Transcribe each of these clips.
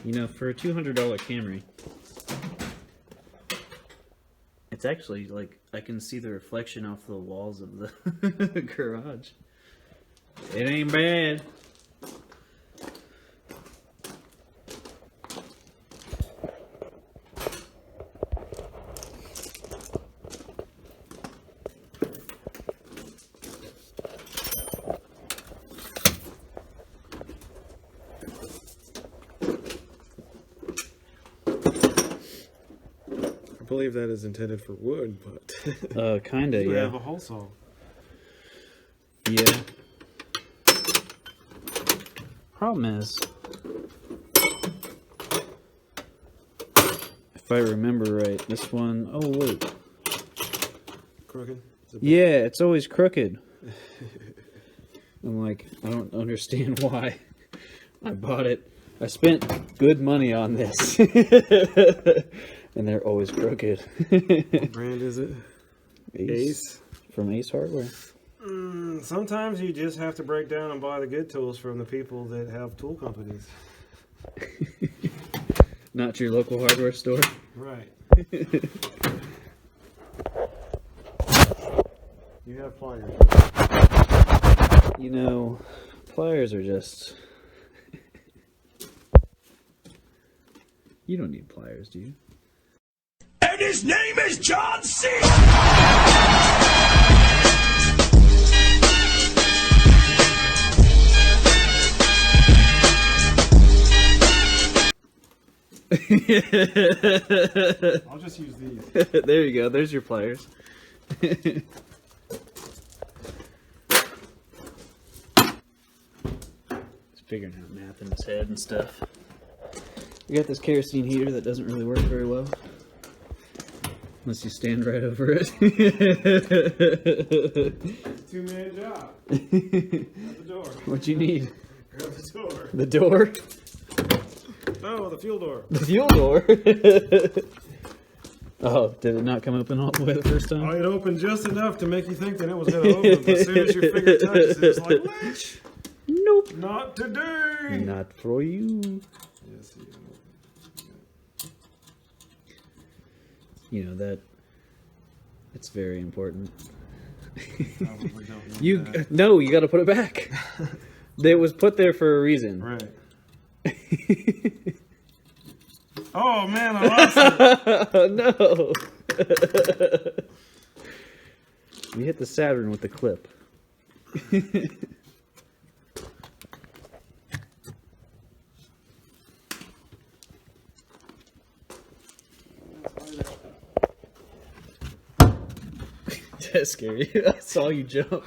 You know, for a $200 Camry, it's actually like I can see the reflection off the walls of the garage. It ain't bad. I believe that is intended for wood, but Kinda, you yeah. have a hole saw. Yeah. Problem is, if I remember right, this one, oh wait. Crooked? Yeah, it's always crooked. I'm like, I don't understand why I bought it. I spent good money on this. And they're always crooked. What brand is it? Ace? From Ace Hardware. Sometimes you just have to break down and buy the good tools from the people that have tool companies. Not your local hardware store? Right. You have pliers. You know, pliers are just... You don't need pliers, do you? And his name is John C. I'll just use these. There you go. There's your pliers. It's figuring out math in his head and stuff. We got this kerosene heater that doesn't really work very well. Unless you stand right over it. Two-man job. Grab the door. What you need? Grab the door. The door? Oh, the fuel door. The fuel door? Oh, did it not come open all the way the first time? Oh, it opened just enough to make you think that it was going to open, but as soon as your finger touches it, it's like, which? Nope. Not today. Not for you. Yes, You know that it's very important. probably don't need You that. no, you got to put it back. It was put there for a reason. Right. Oh, man, I lost it. No. You hit the Saturn with the clip. That's scary. I saw you jump.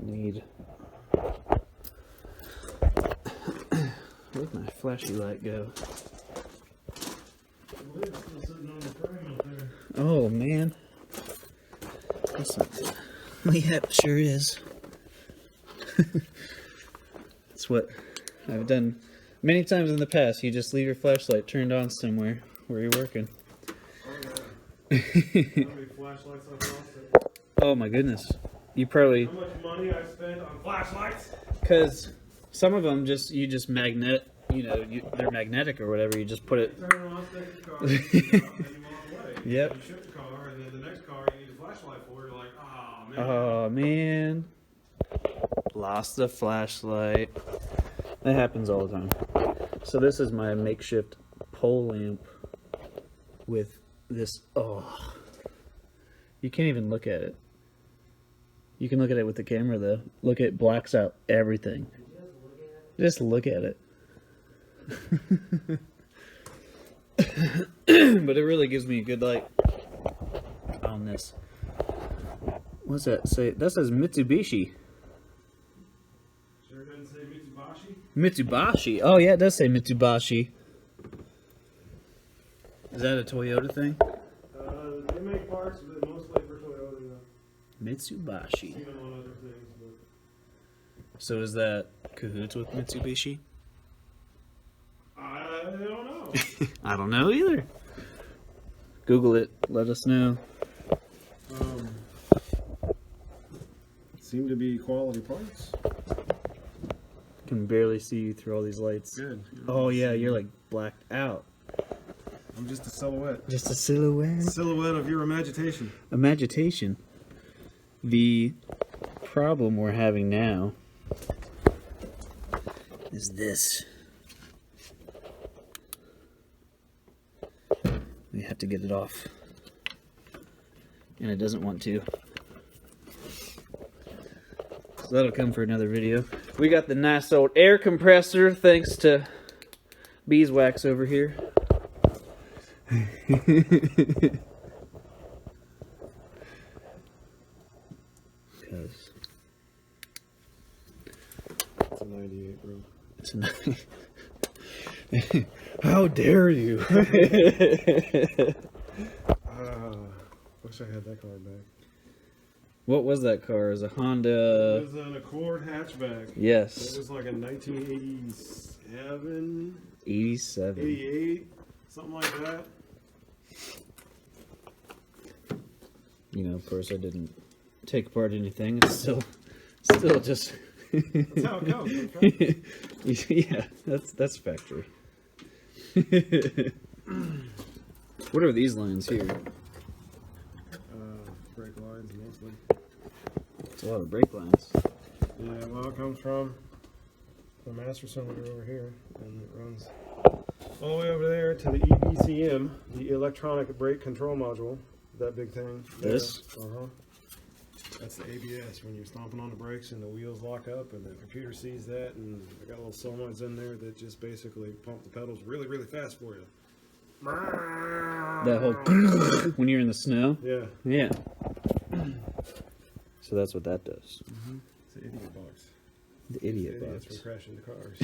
Need. Where'd my flashy light go? Oh man. That's not good. Yeah, it sure is. That's what I've done many times in the past. You just leave your flashlight turned on somewhere where you're working. How many flashlights I've lost it? Oh my goodness. You probably... How much money I spent on flashlights? Because some of them you just magnet, they're magnetic or whatever. You just put it... Turn it on, take the car, and then you walk away. Yep. You ship the car, and then the next car you need a flashlight for. You're like, oh man. Oh man. Lost the flashlight. That happens all the time. So this is my makeshift pole lamp with this. Oh. You can't even look at it. You can look at it with the camera though. Look, it blacks out everything. Just look at it. But it really gives me a good light on this. What's that say? That says Mitsubishi. Sure doesn't say Mitsubishi? Mitsubishi. Oh yeah, it does say Mitsubishi. Is that a Toyota thing? They make parts, but mostly for Toyota. Mitsubishi. Even on other things, but So is that cahoots with Mitsubishi? I don't know. I don't know either. Google it. Let us know. Seem to be quality parts. Can barely see you through all these lights. Good. Oh yeah, you're like blacked out. I'm just a silhouette. Just a silhouette. Silhouette of your imagination. Imagitation. The problem we're having now is this. We have to get it off. And it doesn't want to. So that'll come for another video. We got the nice old air compressor thanks to beeswax over here. Because It's a 98, bro. it's a nice. How dare you? Wish I had that car back. What was that car? It was a Honda. It was an Accord hatchback. It Yes. was like a 1987, 87. 88, something like that. You know, of course, I didn't take apart anything. It's still just. That's how it goes. Okay? Yeah, that's factory. What are these lines here? Brake lines mostly. It's a lot of brake lines. Yeah, well, it comes from the master cylinder over here, and it runs all the way over there to the EBCM, the electronic brake control module. That big thing. This? Uh-huh. That's the ABS, when you're stomping on the brakes and the wheels lock up and the computer sees that, and I got little solenoids in there that just basically pump the pedals really, really fast for you. That whole when you're in the snow. Yeah. Yeah. So that's what that does. It's an idiot box. The idiot Idiots box. for crashing the cars.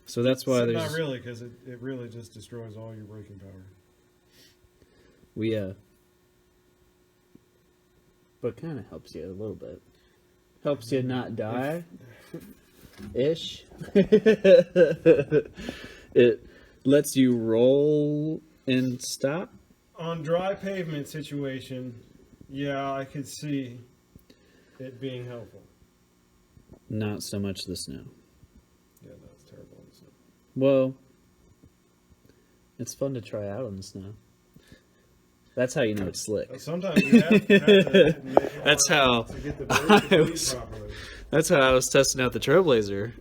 So that's why So there's. not really, because it really just destroys all your braking power. But kind of helps you a little bit. Helps you not die. Ish. It lets you roll and stop. On dry pavement situation, yeah, I could see it being helpful. Not so much the snow. Yeah, that's terrible. Isn't it? Well, it's fun to try out on the snow. That's how you know it's slick. Sometimes you have to make it That's hard how to get the brakes to bleed properly. That's how I was testing out the Trailblazer.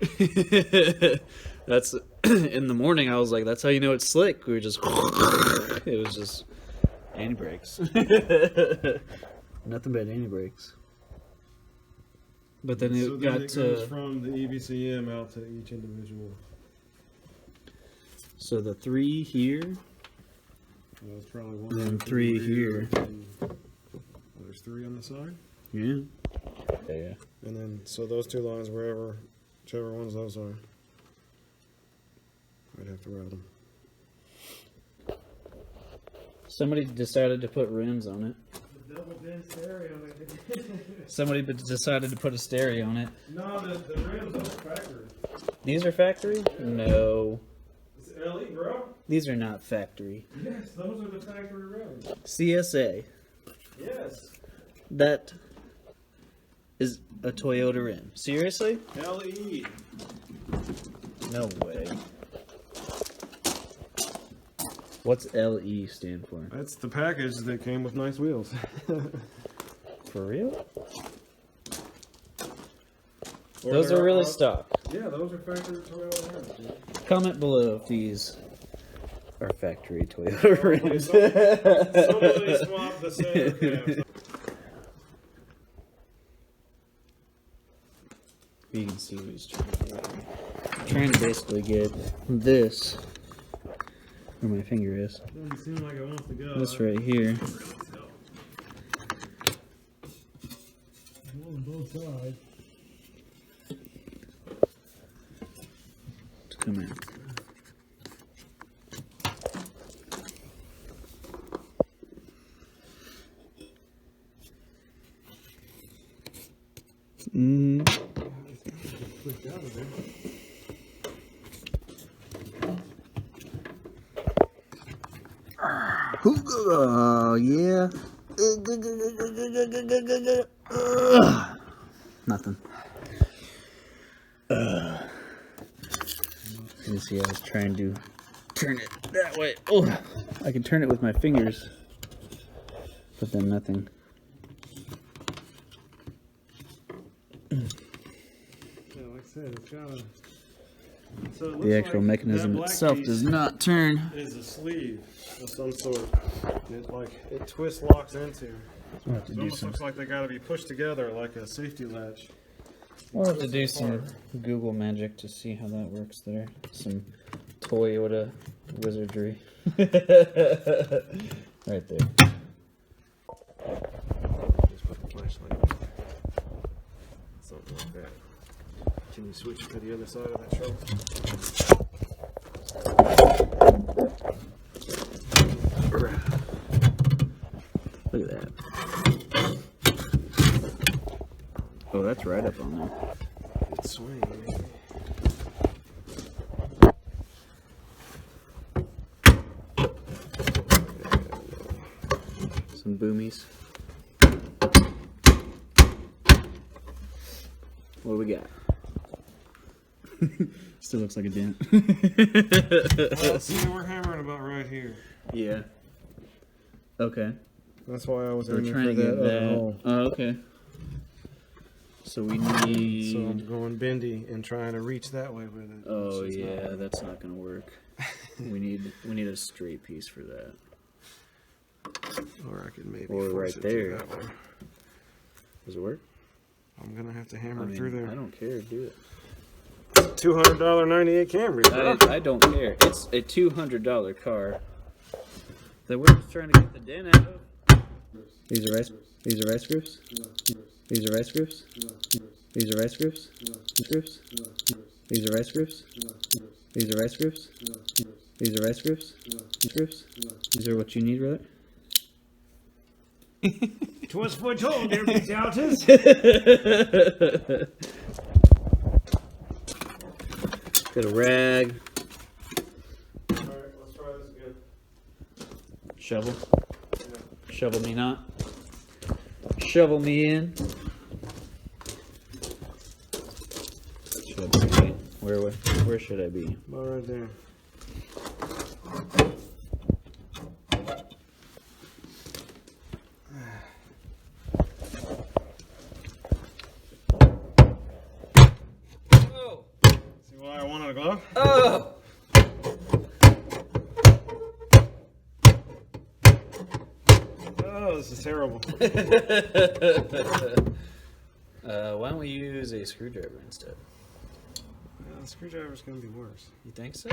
That's in the morning. I was like, "That's how you know it's slick." We were just, it was just anti brakes, nothing but anti brakes. But then it So then got it to goes from the EBCM out to each individual. so the 3 here, Well, it's probably one. and then for the 3 rear, here. and there's 3 on the side, Yeah. Yeah. and then so those 2 lines, whichever ones those are, I'd have to route them. Somebody decided to put rims on it. Double dent stereo. Somebody decided to put a stereo on it. No, the rims are factory. These are factory? No. It's LE, bro. These are not factory. Yes, those are the factory rims. CSA. Yes. That is a Toyota rim. Seriously? LE. No way. What's LE stand for? That's the package that came with nice wheels. For real? Or Those they're are really out- stock. Yeah, those are factory Toyota rims, dude. Comment below if these are factory Toyota rims. Somebody swapped the center caps. You can see what he's trying to do. Trying to basically get this where my finger is. Doesn't seem like it wants to go. This right here. On both sides. To come out. Clicked out of there. Oh, yeah. Nothing. You see, I was trying to turn it that way. Oh, I can turn it with my fingers, but then nothing. Yeah, like I said, it's got a... So it looks The actual like mechanism that black itself piece does not turn. is a sleeve of some sort. It twists, locks into. We'll have to It do almost some. looks like they got to be pushed together like a safety latch. We'll have to do some Google magic to see how that works there. Some Toyota wizardry. Right there. Just put the flashlight on. Something like that. Can you switch to the other side of that shovel? Look at that. Oh, that's right up on there. It's swinging. Some boomies. What do we got? Still looks like a dent. Well, see, we're hammering about right here. Yeah. Okay. That's why I was We're aiming trying for to that get other that. hole. Oh, okay. So we need. So I'm going bendy and trying to reach that way with it. Oh It's just yeah, not- that's not gonna work. we need a straight piece for that. Or I could maybe Or force right it there. through that way. Does it work? I'm gonna have to I hammer mean, through there. I don't care. Do it. $200 98 Camry. Bro. I don't care. It's a $200 car that we're just trying to get the dent out of. These are rice. These are rice groups. These are rice groups. These are rice groups. Groups. These are rice groups. These are rice groups. These are rice groups. Groups. These are what you need, brother. 'Twas foretold there be doubters. Got a rag. Alright, let's try this again. Shovel. Shovel me not. Shovel me in. Shovel me in. Where should I be? About right there. Oh! See why I wanted a glove? Oh! Oh, this is terrible. Why don't we use a screwdriver instead? The screwdriver's gonna be worse. You think so?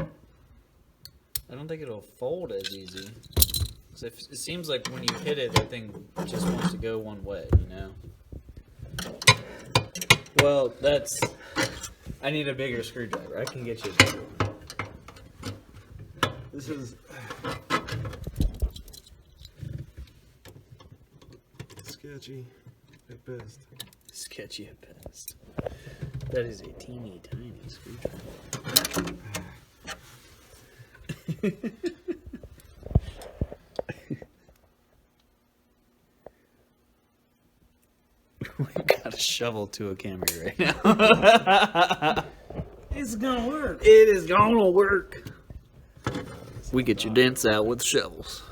I don't think it'll fold as easy. 'Cause it seems like when you hit it, that thing just wants to go one way, you know? Well, I need a bigger screwdriver. I can get you a bigger one. This is sketchy at best. Sketchy at best. That is a teeny tiny screwdriver. We've got a shovel to a Camry right now. It's gonna work. It is gonna work. We get your dents out with shovels.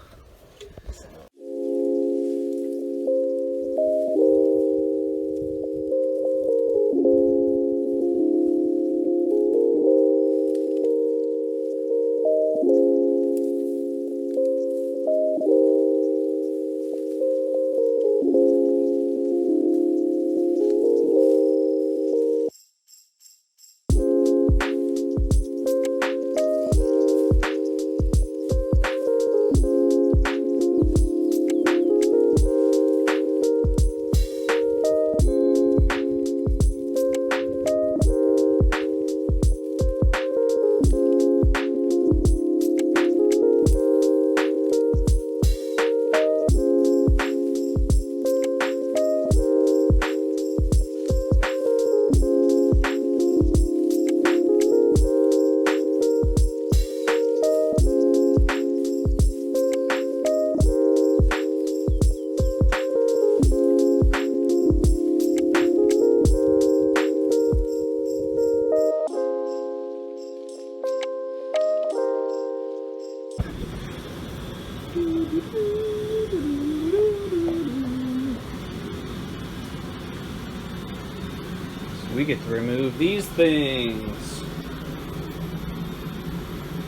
we get to remove these things.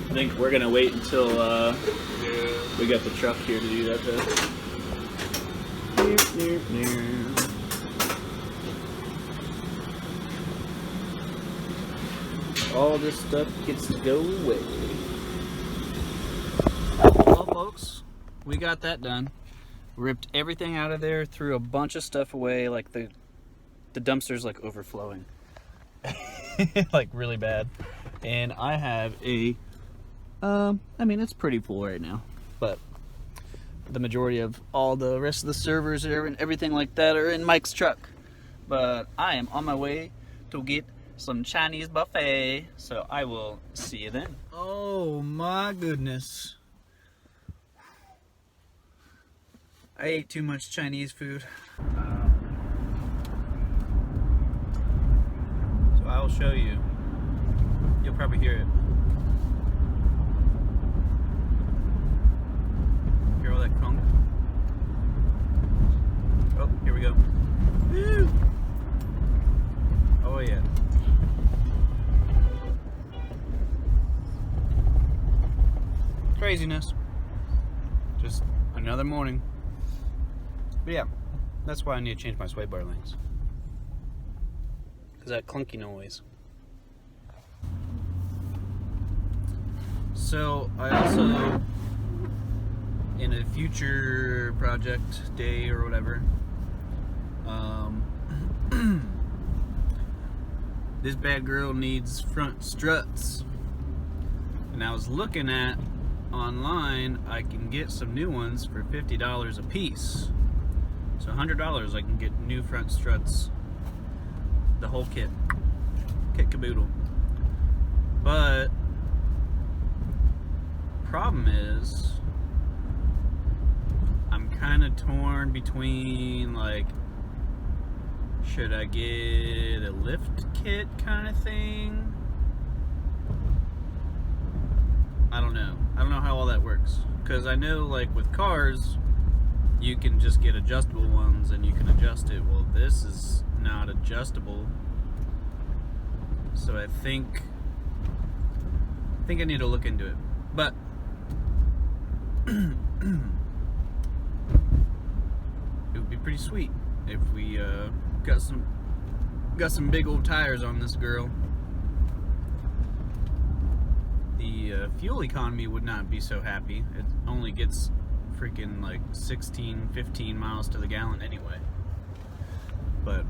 I think we're gonna wait until we got the truck here to do that though. All this stuff gets to go away. Well, folks, we got that done. Ripped everything out of there, threw a bunch of stuff away, like the dumpster's like overflowing. Like really bad. And I have a I mean, it's pretty full right now, but the majority of all the rest of the servers and everything like that are in Mike's truck. But I am on my way to get some Chinese buffet, so I will see you then. Oh my goodness. I ate too much Chinese food. So I'll show you. You'll probably hear it. Hear all that crunk? Oh, here we go. Woo! Oh yeah. Craziness. Just another morning. But yeah, that's why I need to change my sway bar links. Because that clunky noise. So, I also, in a future project day or whatever, this bad girl needs front struts. And I was looking at online, I can get some new ones for $50 a piece. So $100 I can get new front struts, the whole kit caboodle. But problem is, I'm kind of torn between like, should I get a lift kit kind of thing? I don't know. I don't know how all that works, because I know like with cars, you can just get adjustable ones and you can adjust it. Well, this is not adjustable. So I think I need to look into it. But it would be pretty sweet if we got some big old tires on this girl. The fuel economy would not be so happy. It only gets freaking like 16, 15 miles to the gallon anyway. But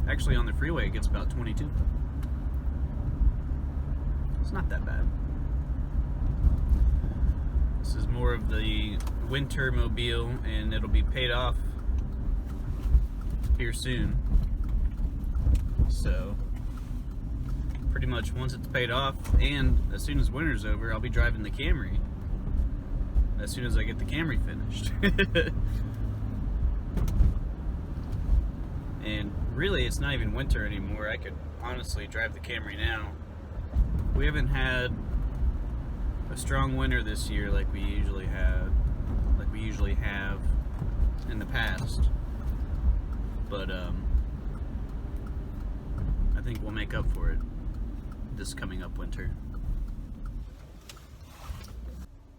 actually on the freeway it gets about 22. It's not that bad. This is more of the winter mobile, and it'll be paid off here soon. So pretty much once it's paid off, and as soon as winter's over, I'll be driving the CAMRY as soon as I get the CAMRY finished. And really, it's not even winter anymore. I could honestly drive the CAMRY now. We haven't had a strong winter this year like we usually have in the past. But I think we'll make up for it this coming up winter.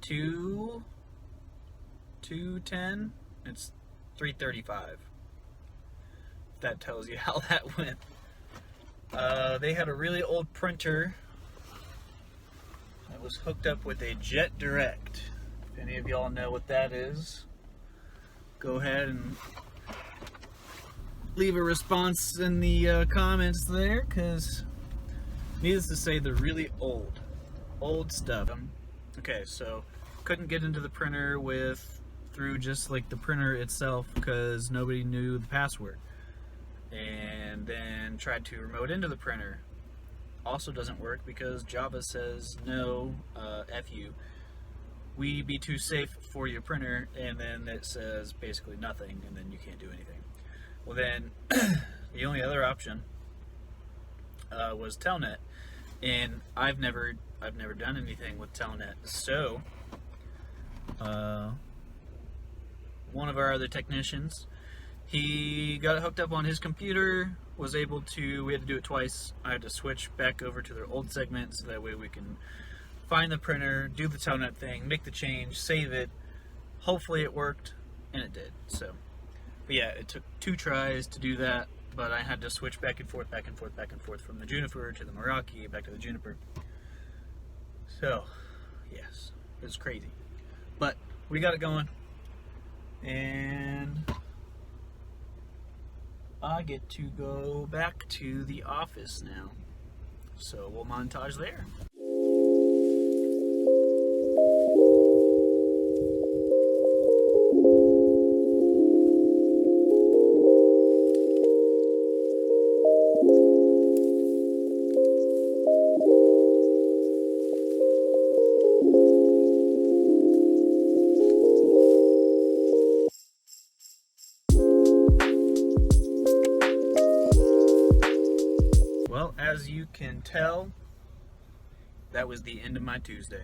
2:10. It's 3:35. That tells you how that went. They had a really old printer that was hooked up with a Jet Direct. If any of y'all know what that is, go ahead and leave a response in the comments there, because needless to say, they're really old stuff. Okay, so couldn't get into the printer through just like the printer itself because nobody knew the password. And then tried to remote into the printer. Also doesn't work because Java says no, F you. We be too safe for your printer, and then it says basically nothing, and then you can't do anything. Well then, the only other option was Telnet, and I've never done anything with Telnet. So one of our other technicians, he got it hooked up on his computer, was able to, we had to do it twice. I had to switch back over to their old segment so that way we can find the printer, do the telnet thing, make the change, save it. Hopefully it worked, and it did. So, but yeah, it took 2 tries to do that, but I had to switch back and forth from the Juniper to the Meraki, back to the Juniper. So, yes, it was crazy. But we got it going, and I get to go back to the office now. So we'll montage there. Well, as you can tell, that was the end of my Tuesday.